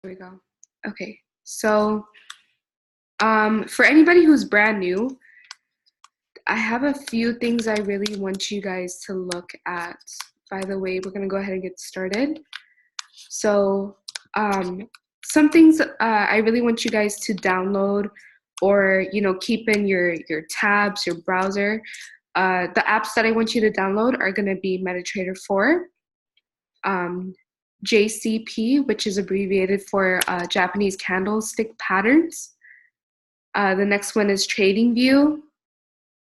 There we go. Okay, so for anybody who's brand new, I have a few things I really want you guys to look at. By the way, we're gonna go ahead and get started. So some things I really want you guys to download or keep in your tabs, your browser. The apps that I want you to download are gonna be MetaTrader 4, JCP, which is abbreviated for Japanese Candlestick Patterns. The next one is TradingView.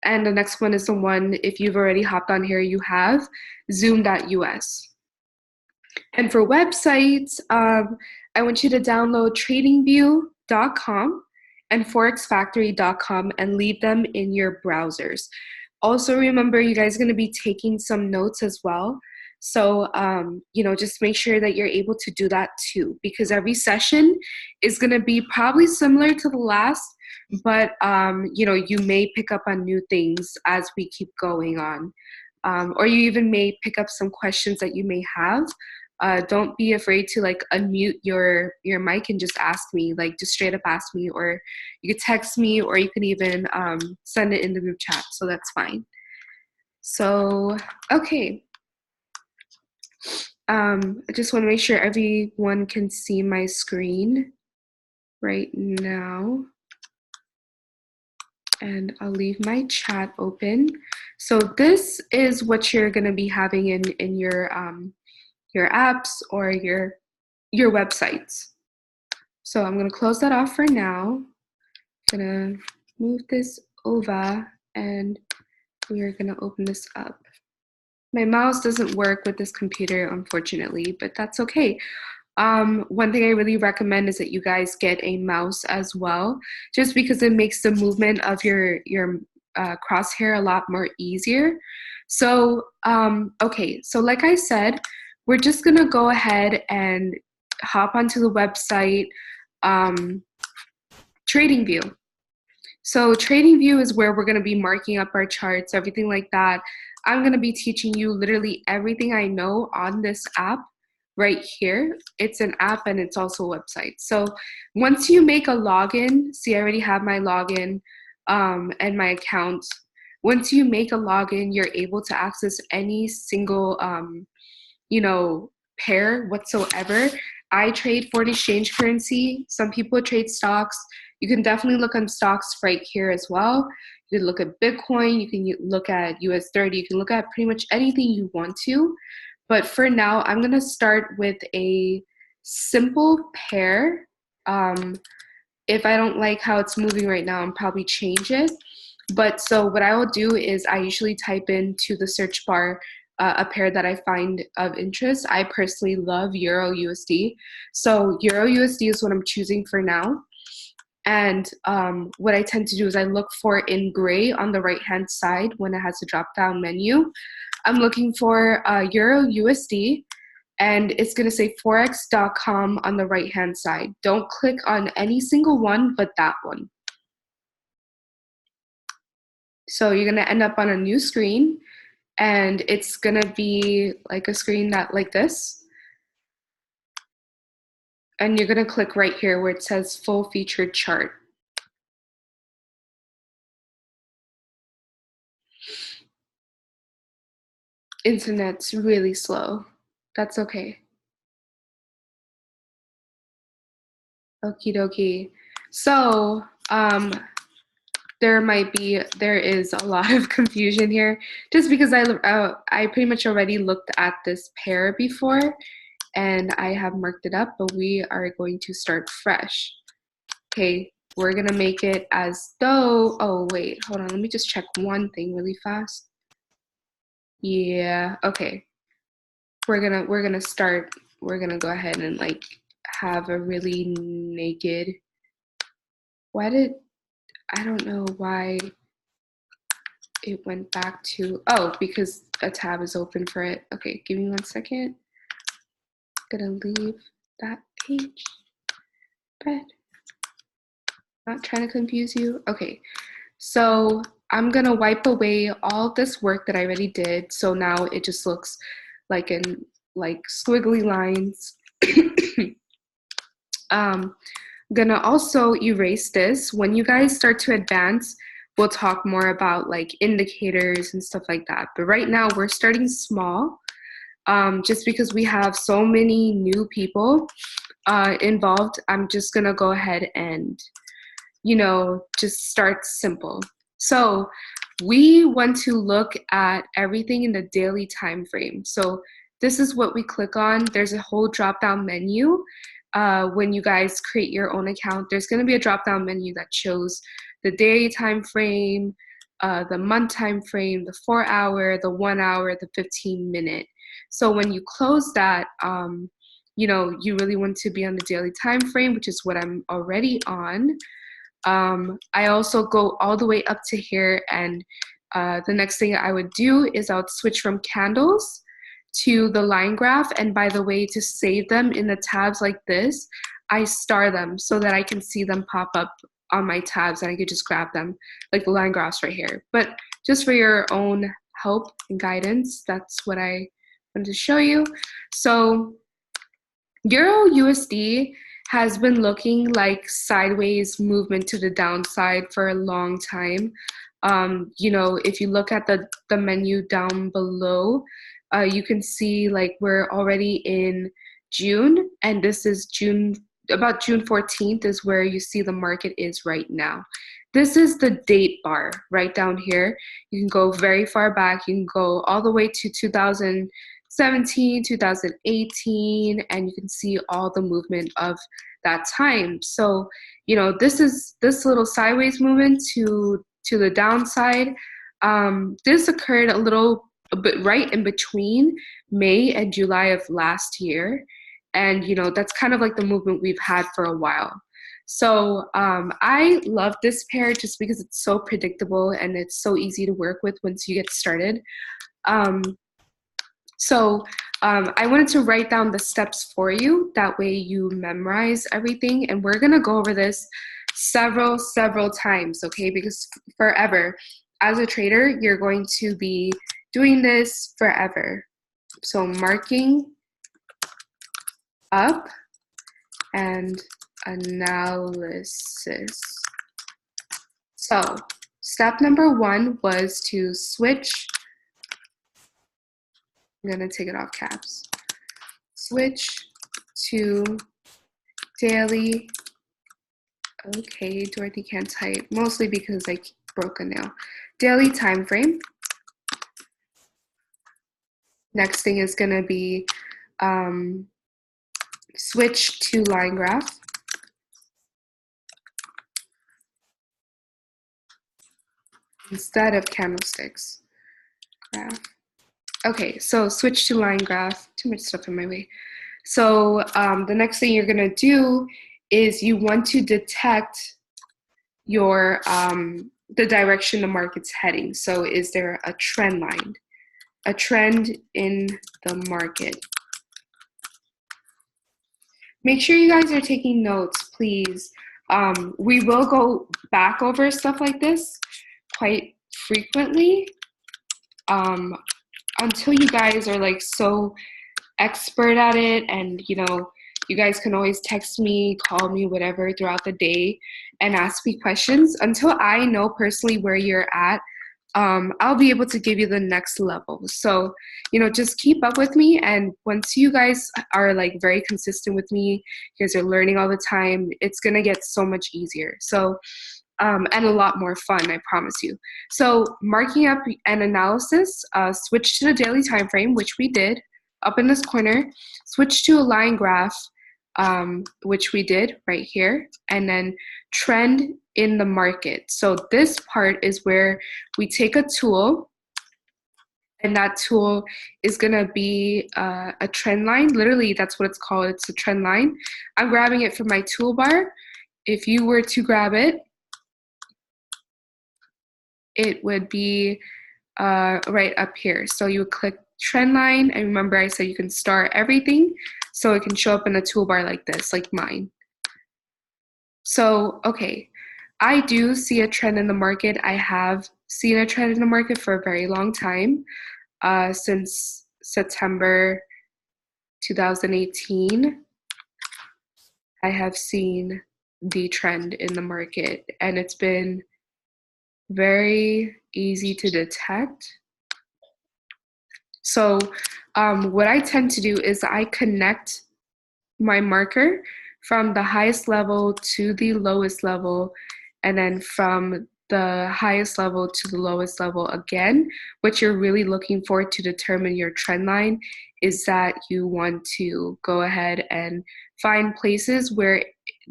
And the next one is the one, if you've already hopped on here, you have Zoom.us. And for websites, I want you to download tradingview.com and forexfactory.com and leave them in your browsers. Also, remember, you guys are going to be taking some notes as well. So, just make sure that you're able to do that too, because every session is going to be probably similar to the last, but, you may pick up on new things as we keep going on. Or you even may pick up some questions that you may have. Don't be afraid to unmute your mic and just ask me, just straight up ask me, or you could text me, or you can even send it in the group chat, so that's fine. So, okay. I just want to make sure everyone can see my screen right now. And I'll leave my chat open. So this is what you're going to be having in your apps or your websites. So I'm going to close that off for now. I'm going to move this over and we're going to open this up. My mouse doesn't work with this computer, unfortunately, but that's okay. One thing I really recommend is that you guys get a mouse as well, just because it makes the movement of your crosshair a lot more easier. So, okay, so like I said, we're just gonna go ahead and hop onto the website, TradingView. So TradingView is where we're gonna be marking up our charts, everything like that. I'm gonna be teaching you literally everything I know on this app right here. It's an app and it's also a website. So once you make a login, see I already have my login and my account. Once you make a login, you're able to access any single pair whatsoever. I trade foreign exchange currency. Some people trade stocks. You can definitely look on stocks right here as well. You can look at Bitcoin, you can look at US30, you can look at pretty much anything you want to. But for now, I'm gonna start with a simple pair. If I don't like how it's moving right now, I'll probably change it. But so what I will do is I usually type into the search bar a pair that I find of interest. I personally love Euro USD. So Euro USD is what I'm choosing for now. And what I tend to do is I look for in gray on the right-hand side when it has a drop-down menu. I'm looking for Euro USD, and it's going to say forex.com on the right-hand side. Don't click on any single one but that one. So you're going to end up on a new screen, and it's going to be like a screen like this. And you're going to click right here where it says full featured chart. Internet's really slow. That's okay. Okie dokie. So there is a lot of confusion here, just because I pretty much already looked at this pair before, and I have marked it up, but we are going to start fresh. Okay, we're gonna make it as though, oh wait, hold on, let me just check one thing really fast. Yeah, okay. We're gonna go ahead and have a really naked, I don't know why it went back to, oh, because a tab is open for it. Okay, give me 1 second. Gonna leave that page. Red. Not trying to confuse you. Okay, so I'm gonna wipe away all this work that I already did. So now it just looks like squiggly lines. I'm gonna also erase this. When you guys start to advance, we'll talk more about like indicators and stuff like that. But right now we're starting small, just because we have so many new people involved. I'm just gonna go ahead and, just start simple. So we want to look at everything in the daily time frame. So this is what we click on. There's a whole drop down menu. When you guys create your own account, there's going to be a drop down menu that shows the day time frame, the month time frame, the 4 hour, the 1 hour, the 15 minute. So when you close that, you really want to be on the daily time frame, which is what I'm already on. I also go all the way up to here, and the next thing I would do is I would switch from candles to the line graph. And by the way, to save them in the tabs like this, I star them so that I can see them pop up on my tabs and I could just grab them, like the line graphs right here. But just for your own help and guidance, that's what I wanted to show you. So Euro USD has been looking like sideways movement to the downside for a long time. If you look at the menu down below, you can see like we're already in June, and this is about June 14th is where you see the market is right now. This is the date bar right down here. You can go very far back. You can go all the way to 2017, 2018, and you can see all the movement of that time. So, this little sideways movement to the downside, this occurred a bit right in between May and July of last year. And, that's kind of like the movement we've had for a while. So I love this pair just because it's so predictable and it's so easy to work with once you get started. I wanted to write down the steps for you. That way you memorize everything. And we're going to go over this several times, okay? Because forever, as a trader, you're going to be doing this forever. So marking up and analysis. So step number 1 was to switch. I'm going to take it off caps. Switch to daily. Okay, Dorothy can't type, mostly because I broke a nail. Daily time frame. Next thing is going to be switch to line graph. Instead of candlesticks. Graph. Okay, so switch to line graph. Too much stuff in my way. So the next thing you're going to do is you want to detect your the direction the market's heading. So is there a trend line, a trend in the market? Make sure you guys are taking notes, please. We will go back over stuff like this quite frequently until you guys are like so expert at it, and you guys can always text me, call me, whatever throughout the day and ask me questions. Until I know personally where you're at, I'll be able to give you the next level. So, just keep up with me. And once you guys are like very consistent with me, you guys are learning all the time, it's going to get so much easier. So, and a lot more fun, I promise you. So marking up and analysis, switch to the daily time frame, which we did up in this corner, switch to a line graph, which we did right here, and then trend in the market. So this part is where we take a tool, and that tool is going to be a trend line. Literally, that's what it's called. It's a trend line. I'm grabbing it from my toolbar. If you were to grab it, it would be right up here. So you would click trend line, and remember I said you can star everything so it can show up in a toolbar like this, like mine. So, okay, I do see a trend in the market. I have seen a trend in the market for a very long time, since September 2018. I have seen the trend in the market, and it's been very easy to detect. So what I tend to do is I connect my marker from the highest level to the lowest level, and then from the highest level to the lowest level again. What you're really looking for to determine your trend line is that you want to go ahead and find places where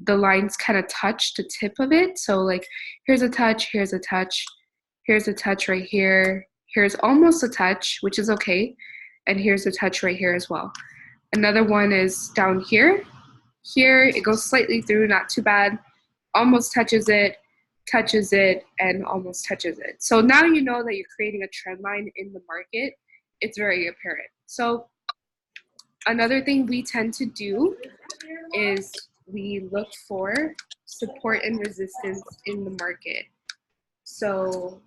the lines kind of touch the tip of it. So like here's a touch, here's a touch, here's a touch right here, here's almost a touch, which is okay, and here's a touch right here as well. Another one is down here. Here it goes slightly through, not too bad, almost touches it, and almost touches it. So now you know that you're creating a trend line in the market. It's very apparent. So another thing we tend to do is we look for support and resistance in the market. So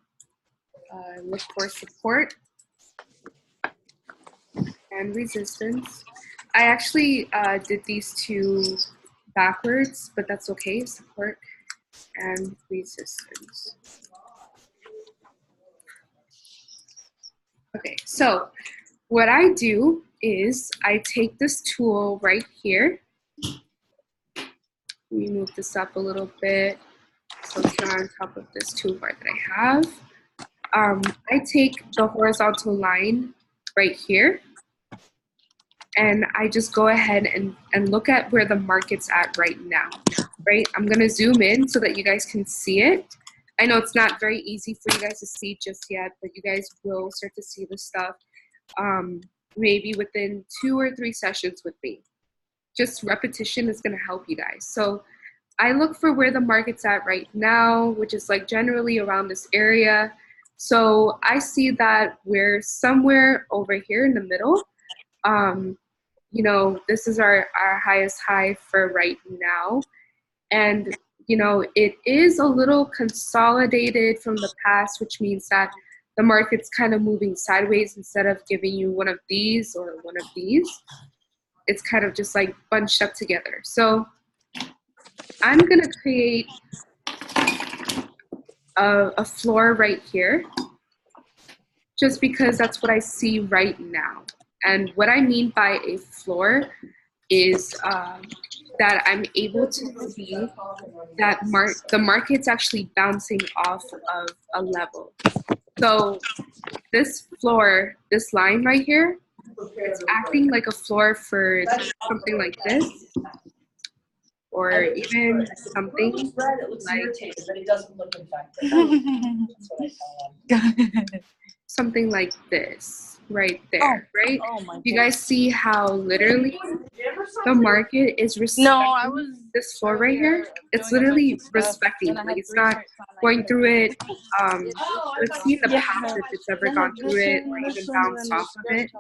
look for support and resistance. I actually did these two backwards, but that's okay. Support and resistance. Okay, so what I do is I take this tool right here. Let me move this up a little bit so it's not on top of this toolbar that I have. I take the horizontal line right here, and I just go ahead and look at where the market's at right now, right? I'm gonna zoom in so that you guys can see it. I know it's not very easy for you guys to see just yet, but you guys will start to see this stuff maybe within 2 or 3 sessions with me. Just repetition is gonna help you guys. So I look for where the market's at right now, which is like generally around this area. So I see that we're somewhere over here in the middle. You know, this is our highest high for right now. And, you know, it is a little consolidated from the past, which means that the market's kind of moving sideways instead of giving you one of these or one of these. It's kind of just like bunched up together. So I'm going to create a floor right here, just because that's what I see right now. And what I mean by a floor is that I'm able to see that the market's actually bouncing off of a level. So this floor, this line right here, it's acting like a floor for something like this, or even something like something like this right there, right? You guys see how literally the market is respecting this floor right here? It's literally respecting, like it's not going through it. Let's see in the past if it's ever gone through it or even bounced off of it.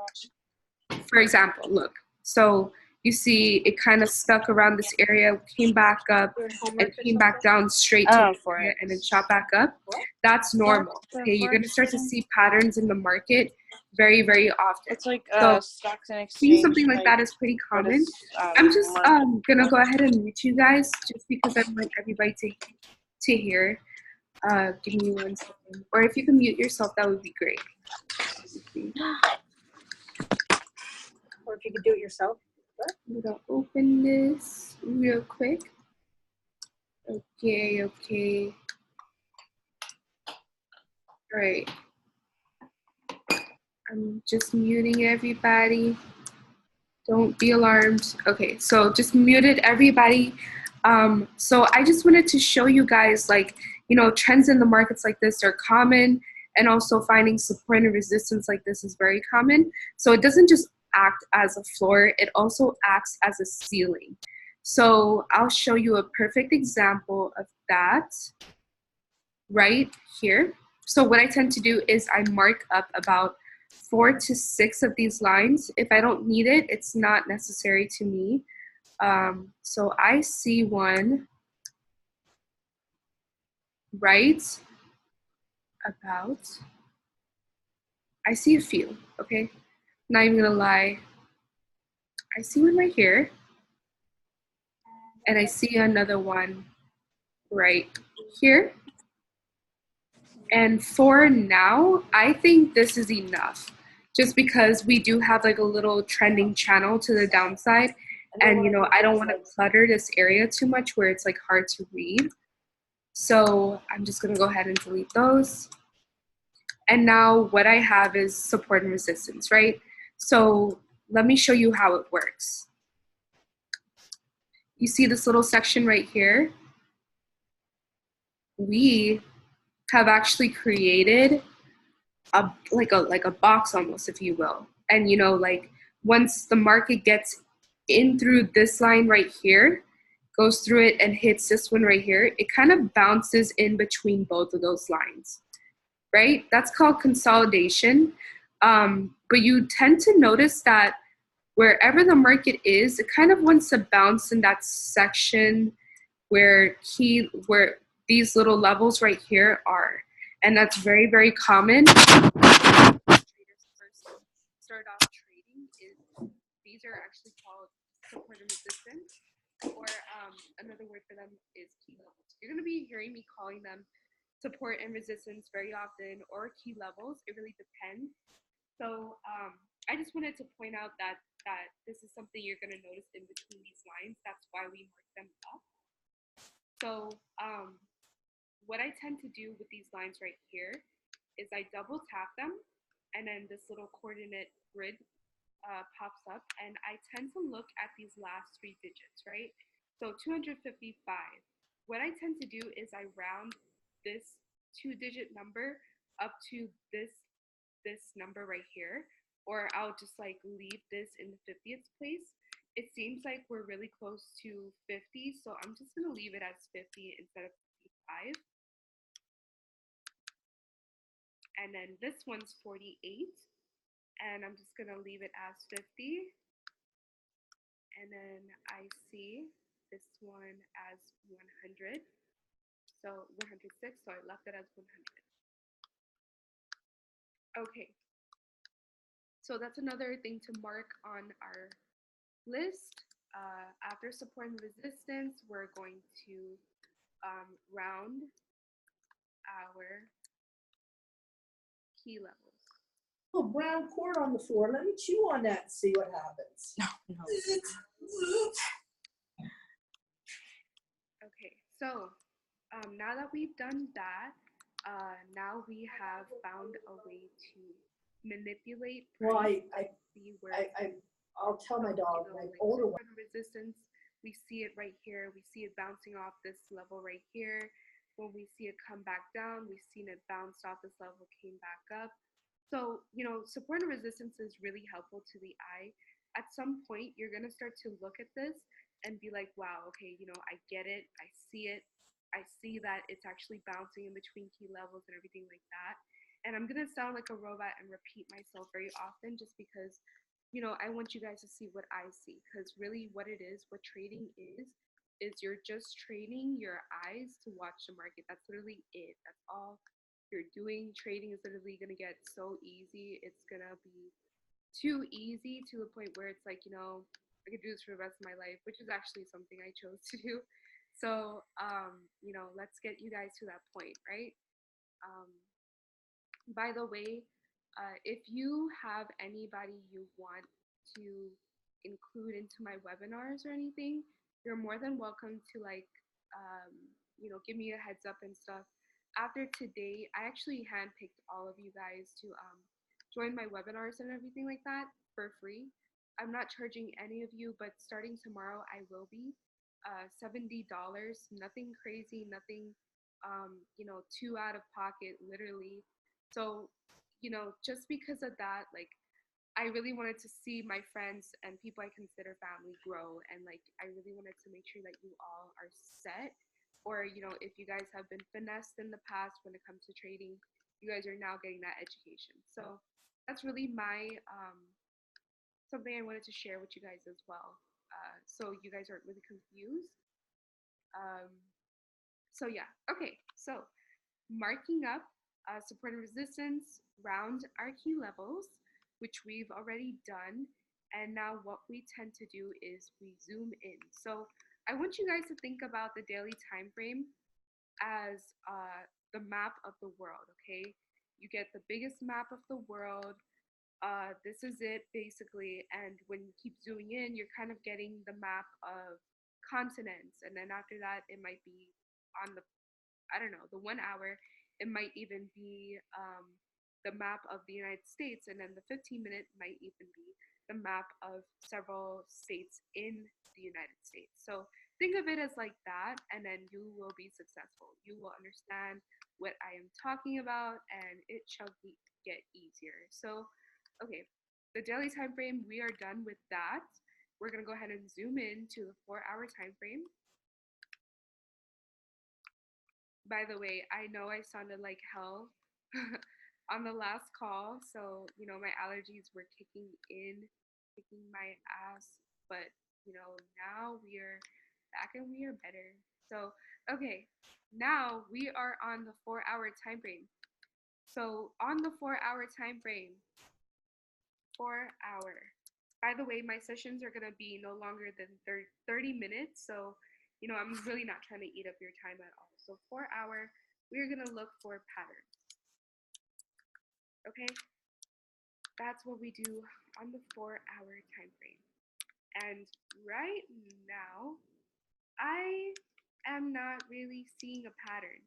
For example, look, so you see it kind of stuck around this area, came back up, and came back down straight to it, and then shot back up. That's normal. Okay, you're gonna start to see patterns in the market very, very often. It's like so stocks and exchange. seeing something like that is pretty common. I'm just gonna go ahead and mute you guys just because I want everybody to hear. Give me 1 second, or if you can mute yourself, that would be great. Or if you could do it yourself. I'm gonna open this real quick. Okay. All right. I'm just muting everybody. Don't be alarmed. Okay, so just muted everybody. So I just wanted to show you guys, like, you know, trends in the markets like this are common, and also finding support and resistance like this is very common. So it doesn't just act as a floor, it also acts as a ceiling. So I'll show you a perfect example of that right here. So what I tend to do is I mark up about 4 to 6 of these lines. If I don't need it, it's not necessary to me. So I see one right about, I see a few, okay? Not even gonna lie. I see one right here. and I see another one right here. And for now, I think this is enough, just because we do have like a little trending channel to the downside. And, I don't want to clutter this area too much where it's like hard to read. So I'm just going to go ahead and delete those. And now what I have is support and resistance, right? So let me show you how it works. You see this little section right here? We have actually created like a box almost, if you will. And like once the market gets in through this line right here, goes through it and hits this one right here, it kind of bounces in between both of those lines, right? That's called consolidation. But you tend to notice that wherever the market is, it kind of wants to bounce in that section where these little levels right here are. And that's very, very common. Traders first start off trading is these are actually called support and resistance, or another word for them is key levels. You're going to be hearing me calling them support and resistance very often, or key levels. It really depends. So I just wanted to point out that this is something you're going to notice in between these lines. That's why we mark them up. So what I tend to do with these lines right here is I double tap them, and then this little coordinate grid pops up, and I tend to look at these last three digits, right? So 255. What I tend to do is I round this 2-digit number up to this number right here, or I'll just like leave this in the 50th place. It seems like we're really close to 50, so I'm just gonna leave it as 50 instead of 55. And then this one's 48, and I'm just gonna leave it as 50. And then I see this one as 100, so 106, so I left it as 100. Okay, so that's another thing to mark on our list. After support and resistance, we're going to round our key levels. Oh, brown corn on the floor. Let me chew on that and see what happens. No. Okay, so now that we've done that, now we have found a way to manipulate Well, price. See where I'll tell my dog, my like older one. resistance. We see it right here. We see it bouncing off this level right here. When we see it come back down, we've seen it bounce off this level, came back up. So, support and resistance is really helpful to the eye. At some point, you're going to start to look at this and be like, wow, okay, I get it. I see it. I see that it's actually bouncing in between key levels and everything like that. And I'm going to sound like a robot and repeat myself very often just because, I want you guys to see what I see. Because really, what it is, what trading is you're just training your eyes to watch the market. That's literally it. That's all you're doing. Trading is literally going to get so easy. It's going to be too easy to the point where it's like, I could do this for the rest of my life, which is actually something I chose to do. So, let's get you guys to that point, right? By the way, if you have anybody you want to include into my webinars or anything, you're more than welcome to give me a heads up and stuff. After today, I actually handpicked all of you guys to join my webinars and everything like that for free. I'm not charging any of you, but starting tomorrow, I will be. $70, nothing crazy, nothing, too out of pocket, literally. So, just because of that, like, I really wanted to see my friends and people I consider family grow. And, like, I really wanted to make sure that you all are set. Or, if you guys have been finessed in the past when it comes to trading, you guys are now getting that education. So that's really my something I wanted to share with you guys as well. So you guys aren't really confused. So yeah, okay. So marking up support and resistance, round our key levels, which we've already done. And now what we tend to do is we zoom in. So I want you guys to think about the daily time frame as the map of the world, okay? You get the biggest map of the world. This is it basically. And when you keep zooming in, you're kind of getting the map of continents. And then after that, it might be on the, I don't know, the 1 hour, it might even be the map of the United States. And then the 15-minute might even be the map of several states in the United States. So think of it as like that, and then you will be successful. You will understand what I am talking about, and it shall get easier. So, okay, the daily time frame, we are done with that. We're gonna go ahead and zoom in to the 4 hour time frame. By the way, I know I sounded like hell on the last call, so my allergies were kicking my ass, but now we are back and we are better. So, okay, now we are on the 4 hour time frame. So, on the 4 hour time frame, 4 hour. By the way, my sessions are going to be no longer than 30 minutes. So, I'm really not trying to eat up your time at all. So 4 hour, we're going to look for patterns. Okay? That's what we do on the 4 hour time frame. And right now, I am not really seeing a pattern.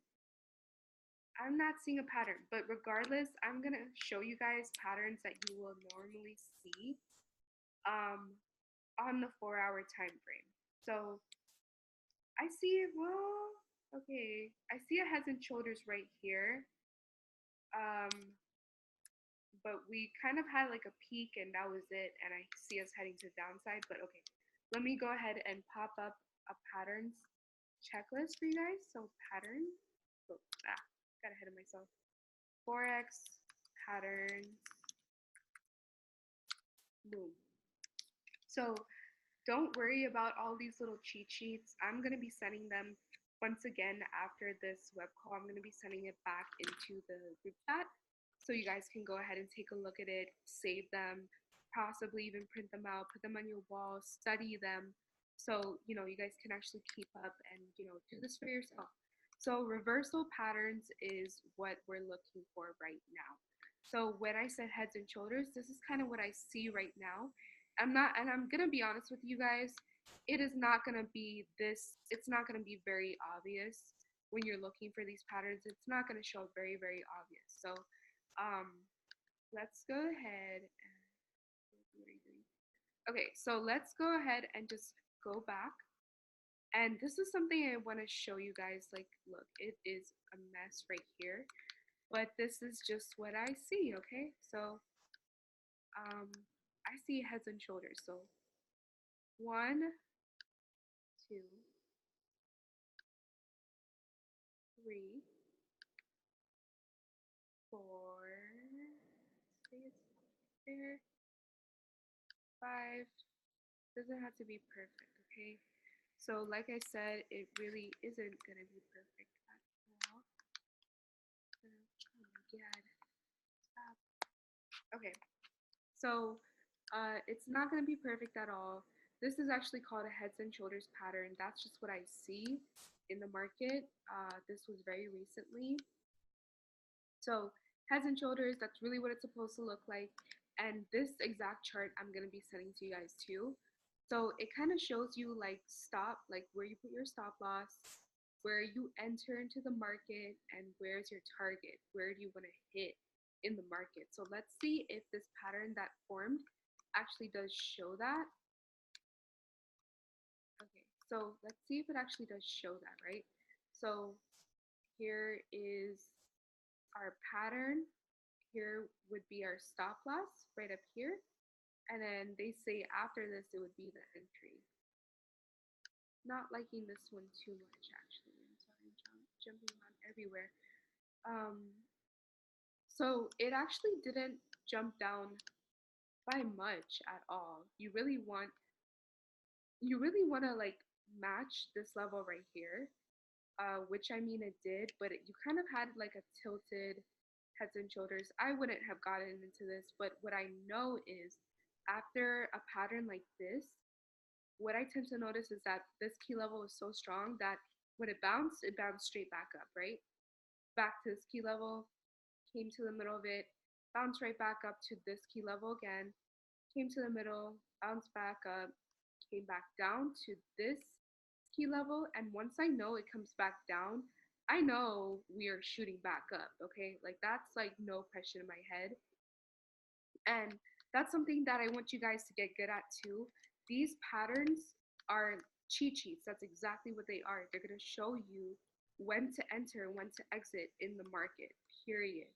I'm not seeing a pattern, but regardless, I'm going to show you guys patterns that you will normally see on the 4 hour time frame. So I see, well, okay, I see a heads and shoulders right here. But we kind of had like a peak and that was it. And I see us heading to the downside, but okay. Let me go ahead and pop up a patterns checklist for you guys. So patterns, got ahead of myself. Forex patterns, boom. So don't worry about all these little cheat sheets. I'm going to be sending them once again after this web call. I'm going to be sending it back into the group chat so you guys can go ahead and take a look at it, save them, possibly even print them out, put them on your wall, study them. So, you guys can actually keep up and, do this for yourself. So reversal patterns is what we're looking for right now. So when I said heads and shoulders, this is kind of what I see right now. I'm gonna be honest with you guys, it is not gonna be it's not gonna be very obvious when you're looking for these patterns. It's not gonna show very, very obvious. So let's go ahead and what are you doing? Okay, so let's go ahead and just go back. And this is something I want to show you guys. Like, look, it is a mess right here, but this is just what I see, okay? So I see heads and shoulders. So 1, 2, 3, 4, say it's there, 5. Doesn't have to be perfect, okay? So like I said, it really isn't gonna be perfect at all. Oh my god, stop. Okay, so it's not gonna be perfect at all. This is actually called a heads and shoulders pattern. That's just what I see in the market. This was very recently. So heads and shoulders, that's really what it's supposed to look like. And this exact chart I'm gonna be sending to you guys too. So it kind of shows you like where you put your stop loss, where you enter into the market, and where's your target, where do you want to hit in the market. So let's see if this pattern that formed actually does show that. Okay, so let's see if it actually does show that, right? So here is our pattern. Here would be our stop loss right up here. And then they say after this, it would be the entry. Not liking this one too much, actually. I'm sorry, I'm jumping around everywhere. So it actually didn't jump down by much at all. You really want to like match this level right here, which I mean it did, but you kind of had like a tilted heads and shoulders. I wouldn't have gotten into this, but what I know is after a pattern like this, what I tend to notice is that this key level is so strong that when it bounced straight back up, right? Back to this key level, came to the middle of it, bounced right back up to this key level again, came to the middle, bounced back up, came back down to this key level. And once I know it comes back down, I know we are shooting back up, okay? Like that's like no question in my head. And that's something that I want you guys to get good at too. These patterns are cheat sheets. That's exactly what they are. They're going to show you when to enter and when to exit in the market, period.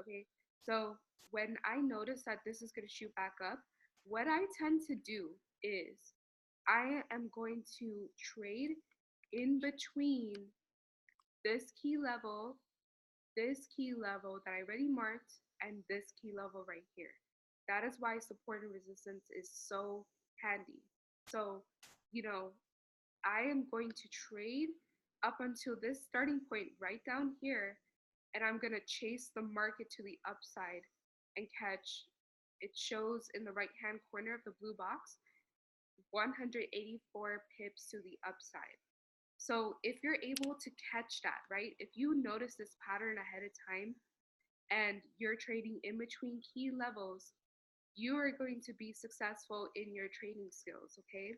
Okay. So when I notice that this is going to shoot back up, what I tend to do is I am going to trade in between this key level, this key level that I already marked, and this key level right here. That is why support and resistance is so handy. So, you know, I am going to trade up until this starting point right down here, and I'm going to chase the market to the upside and catch. It shows in the right hand corner of the blue box 184 pips to the upside. So if you're able to catch that, right? If you notice this pattern ahead of time and you're trading in between key levels, you are going to be successful in your trading skills, okay?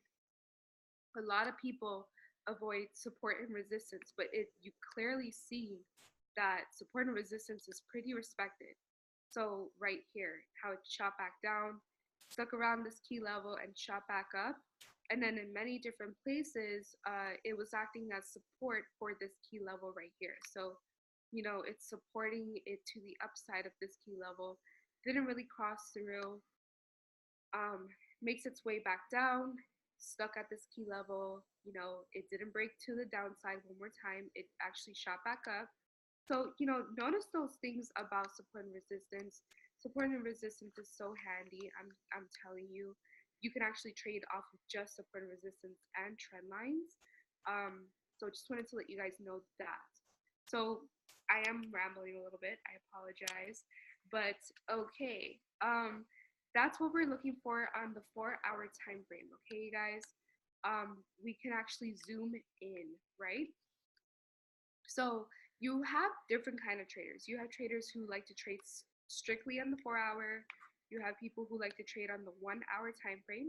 A lot of people avoid support and resistance, but you clearly see that support and resistance is pretty respected. So right here, how it shot back down, stuck around this key level and shot back up. And then in many different places, it was acting as support for this key level right here. So, you know, it's supporting it to the upside of this key level. Didn't really cross through, makes its way back down, stuck at this key level. You know, it didn't break to the downside one more time. It actually shot back up. So, you know, notice those things about support and resistance. Support and resistance is so handy. I'm telling you, you can actually trade off of just support and resistance and trend lines. So just wanted to let you guys know that. So I am rambling a little bit. I apologize, but okay. That's what we're looking for on the 4-hour time frame. Okay, you guys. We can actually zoom in, right? So you have different kind of traders. You have traders who like to trade strictly on the 4-hour. You have people who like to trade on the 1-hour time frame.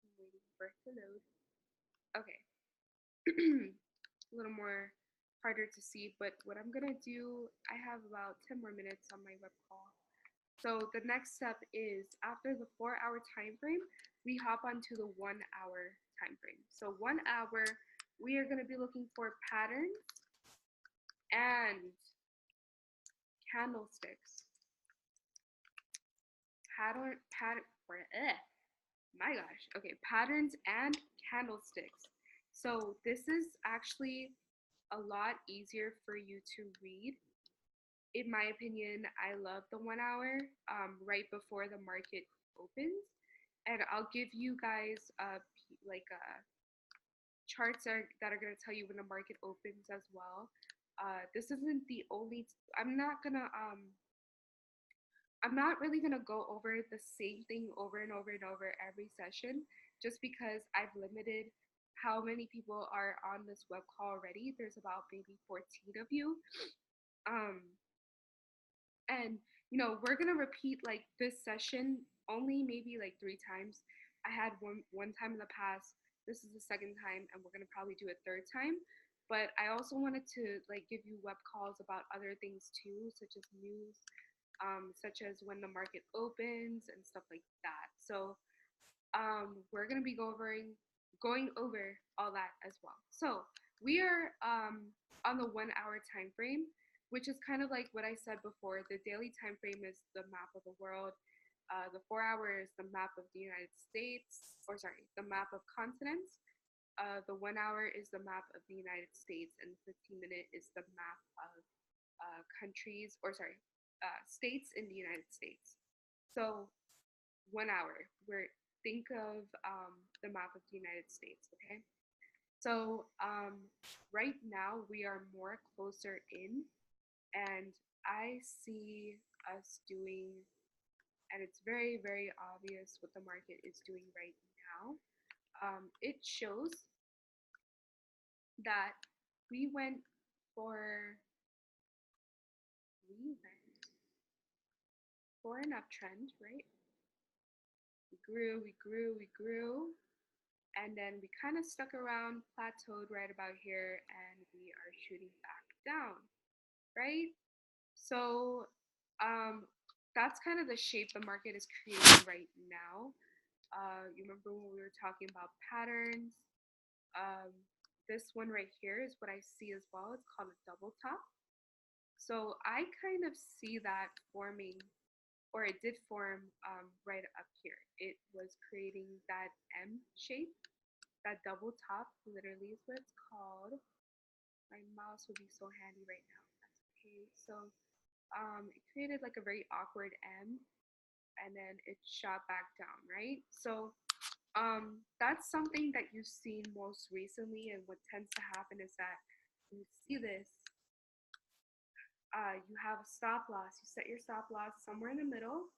I'm waiting for it to load. Okay. A little more harder to see, but what I'm gonna do, I have about 10 more minutes on my web call. So the next step is after the 4-hour time frame, we hop onto the 1-hour time frame. So 1 hour, we are going to be looking for patterns and candlesticks. My gosh. Okay, patterns and candlesticks. So this is actually a lot easier for you to read. In my opinion, I love the 1 hour right before the market opens. And I'll give you guys like charts that are going to tell you when the market opens as well. This isn't the only, I'm not really gonna go over the same thing over and over and over every session, just because I've limited how many people are on this web call already. There's about maybe 14 of you. Um, and you know, we're gonna repeat like this session only maybe like 3 times. I had one time in the past. This is the second time, and we're gonna probably do a third time. But I also wanted to like give you web calls about other things too, such as news, such as when the market opens and stuff like that. So we're gonna be going over all that as well. So we are on the 1 hour time frame, which is kind of like what I said before. The daily time frame is the map of the world. The 4-hour is the map of the United States, or sorry, the map of continents. The 1 hour is the map of the United States, and 15-minute is the map of countries, or sorry, states in the United States. So 1 hour, where think of the map of the United States, okay? So right now we are more closer in, and I see us doing and it's very, very obvious what the market is doing right now. It shows that we went for we went for an uptrend, right? We grew, we grew, we grew, and then we kind of stuck around, plateaued right about here, and we are shooting back down, right? So that's kind of the shape the market is creating right now. You remember when we were talking about patterns? Um, this one right here is what I see as well. It's called a double top. So I kind of see that forming, or it did form right up here. It was creating that M shape, that double top, literally is what it's called. My mouse would be so handy right now. That's okay. So it created like a very awkward M, and then it shot back down, right? So that's something that you've seen most recently, and what tends to happen is that when you see this, you have a stop loss. You set your stop loss somewhere in the middle,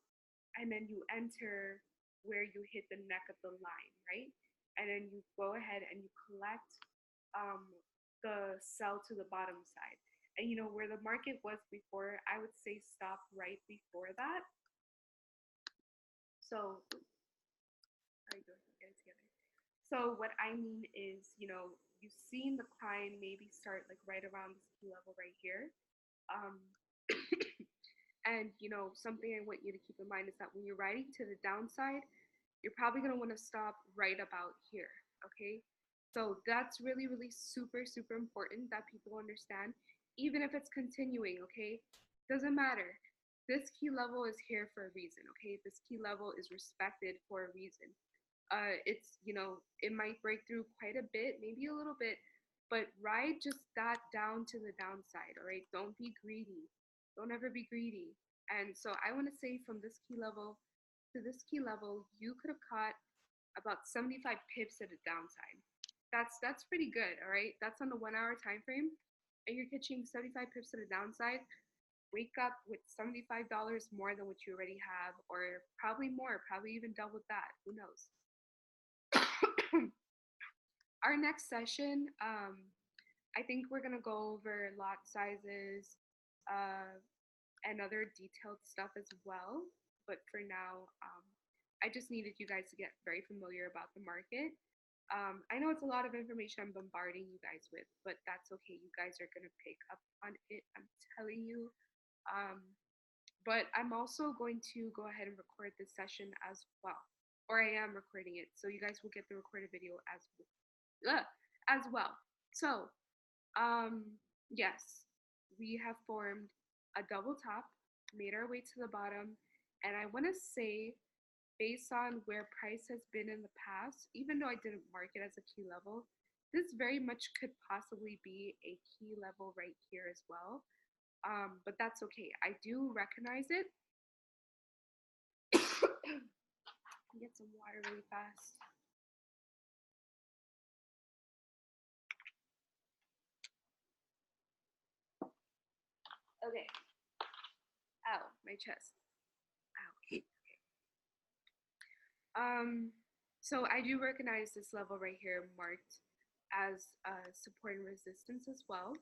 and then you enter where you hit the neck of the line, right? And then you go ahead and you collect the sell to the bottom side. And you know where the market was before, I would say stop right before that. So, how are you doing? Get it together. So what I mean is, you know, you've seen the climb maybe start like right around this key level right here. Um, and you know, something I want you to keep in mind is that when you're riding to the downside, you're probably going to want to stop right about here. Okay. So that's really, really super, super important that people understand, even if it's continuing. Okay. Doesn't matter. This key level is here for a reason. Okay. This key level is respected for a reason. It's, you know, it might break through quite a bit, maybe a little bit, but ride just that down to the downside. All right. Don't be greedy. Don't ever be greedy. And so I want to say from this key level to this key level, you could have caught about 75 pips at a downside. That's pretty good, all right? That's on the 1 hour time frame, and you're catching 75 pips at a downside. Wake up with $75 more than what you already have, or probably more, probably even double that. Who knows? Our next session, I think we're gonna go over lot sizes and other detailed stuff as well. But for now, I just needed you guys to get very familiar about the market. I know it's a lot of information I'm bombarding you guys with, but that's okay. You guys are gonna pick up on it. I'm telling you. Um, but I'm also going to go ahead and record this session as well, or I am recording it, so you guys will get the recorded video as well. So, yes, we have formed a double top, made our way to the bottom, and I want to say, based on where price has been in the past, even though I didn't mark it as a key level, this very much could possibly be a key level right here as well. But that's okay. I do recognize it. Get some water really fast. Okay. Ow, my chest. Ow. Okay. So I do recognize this level right here marked as support and resistance as well.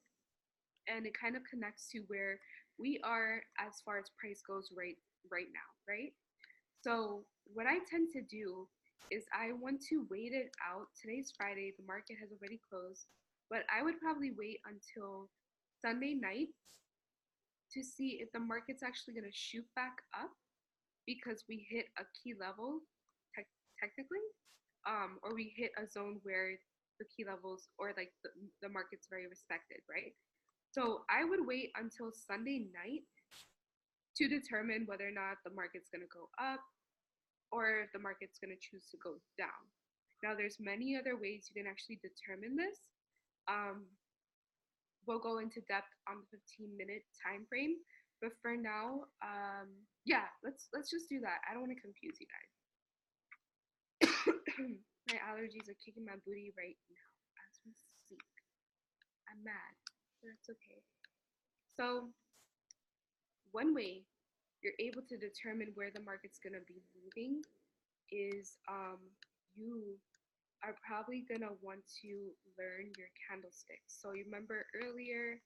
And it kind of connects to where we are as far as price goes right now, right? So what I tend to do is I want to wait it out. Today's Friday, the market has already closed, but I would probably wait until Sunday night to see if the market's actually going to shoot back up because we hit a key level technically, or we hit a zone where the key levels or like the market's very respected, right? So I would wait until Sunday night to determine whether or not the market's going to go up or if the market's going to choose to go down. Now, there's many other ways you can actually determine this. We'll go into depth on the 15-minute time frame, but for now, yeah, let's just do that. I don't want to confuse you guys. My allergies are kicking my booty right now as we speak. I'm mad, but that's okay. So, one way you're able to determine where the market's going to be moving is you are probably going to want to learn your candlesticks. So you remember earlier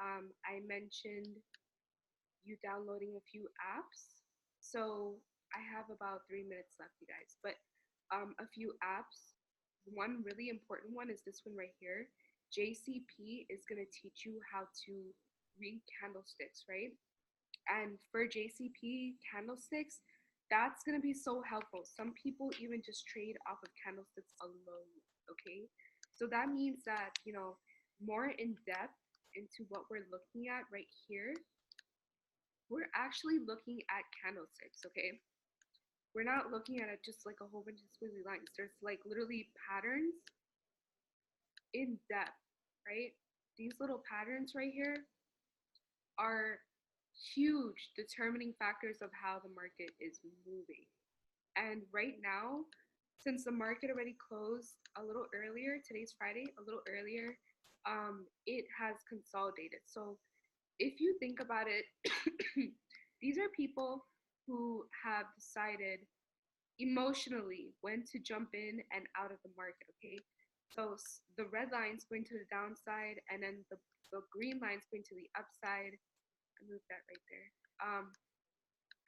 I mentioned you downloading a few apps. So I have about 3 minutes left, you guys, but a few apps. One really important one is this one right here. JCP is going to teach you how to read candlesticks, right? And for JCP candlesticks, that's going to be so helpful. Some people even just trade off of candlesticks alone, okay? So that means that, more in depth into what we're looking at right here, we're actually looking at candlesticks, okay? We're not looking at it just like a whole bunch of squiggly lines. There's like literally patterns in depth, right? These little patterns right here are huge determining factors of how the market is moving. And right now, since the market already closed a little earlier, today's Friday, a little earlier, it has consolidated. So if you think about it, these are people who have decided emotionally when to jump in and out of the market, okay? So the red line's going to the downside, and then the green line's going to the upside. I moved that right there.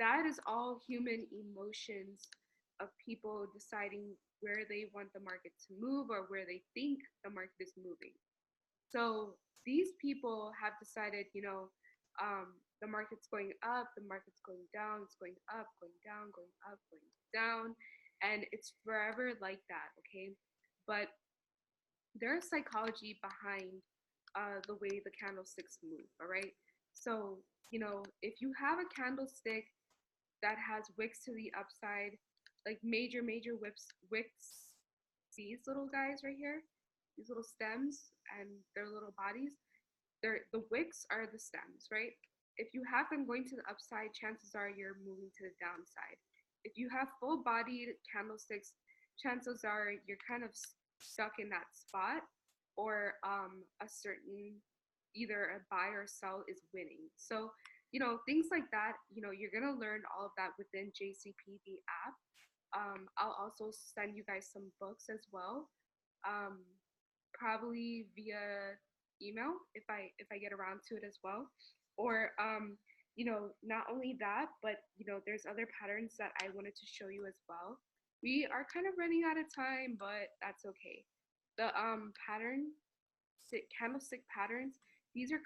That is all human emotions of people deciding where they want the market to move or where they think the market is moving. So these people have decided, the market's going up, the market's going down, it's going up, going down, going up, going down, and it's forever like that, okay? But there's psychology behind the way the candlesticks move, all right? So, if you have a candlestick that has wicks to the upside, like major wicks, these little guys right here, these little stems and their little bodies, the wicks are the stems, right? If you have them going to the upside, chances are you're moving to the downside. If you have full bodied candlesticks, chances are you're kind of stuck in that spot, or a certain either a buy or sell is winning. So, things like that, you're going to learn all of that within JCP, the app. I'll also send you guys some books as well, um, probably via email if I get around to it as well. Or not only that, but there's other patterns that I wanted to show you as well. We are kind of running out of time, but that's okay. The candlestick patterns, these are